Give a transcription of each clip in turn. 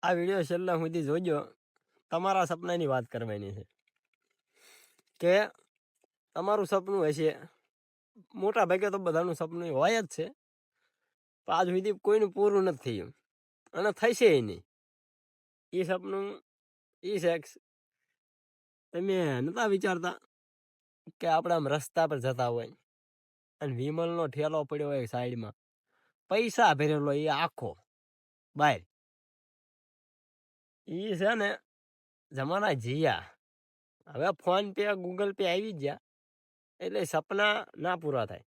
આ વિડીયો છેલ્લા સુધી જોજો. તમારા સપનાની વાત કરવાની છે કે તમારું સપનું હશે. મોટા ભાગે તો બધાનું સપનું હોય જ છે, પણ આજ સુધી કોઈનું પૂરું નથી થયું અને થશે નહીં. એ સપનું એ છે, તમે નતા વિચારતા કે આપણે આમ રસ્તા પર જતા હોય અને વિમલનો ઠેલો પડ્યો હોય સાઈડમાં, પૈસા ભરેલો એ આખો બાય. એ છે ને જમાના જીયા. હવે ફોન પે ગૂગલ પે આવી ગયા એટલે સપના ના પૂરા થાય.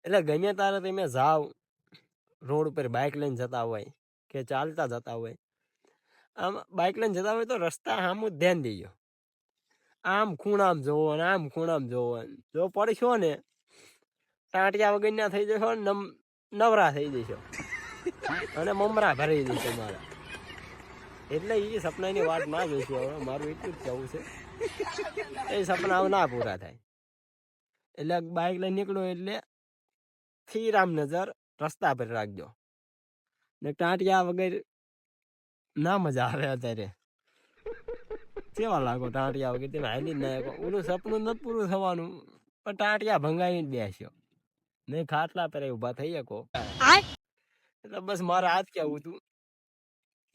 એટલે ગમે ત્યારે તમે જાઓ, રોડ ઉપર બાઇક લઈને જતા હોય કે ચાલતા જતા હોય, આમ બાઇક લઈને જતા હોય તો રસ્તા સામું ધ્યાન દેજો. આમ ખૂણામ જોવો ને આમ ખૂણામ જોવો. જો પડશો ને ટાંટિયા વગર ના થઈ જશો ને નવરા થઈ જશો અને મમરા ભરાઈ જશે મારા. એટલે એ સપનાની વાત ના જોઈશું. હવે મારું એટલું જ કહેવું છે, એ સપના ના પૂરા થાય. એટલે બાઇક લઈને નીકળો એટલે સ્થિર નજર રસ્તા પર રાખજો ને ટાંટિયા વગર ના મજા આવે. અત્યારે કેવા લાગો ટાંટિયા વગર? તમે હાલી ના ઓલું સપનું નથી પૂરું થવાનું, પણ ટાંટિયા ભંગાવીને બેસ્યો નહીં, ખાટલા પર ઉભા થઈ શકો. એટલે બસ મારે આજ કેવું હતું,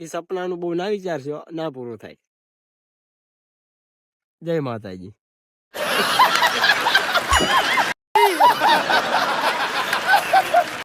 એ સપનાનું બહુ ના વિચારશો, ના પૂરું થાય. જય માતાજી.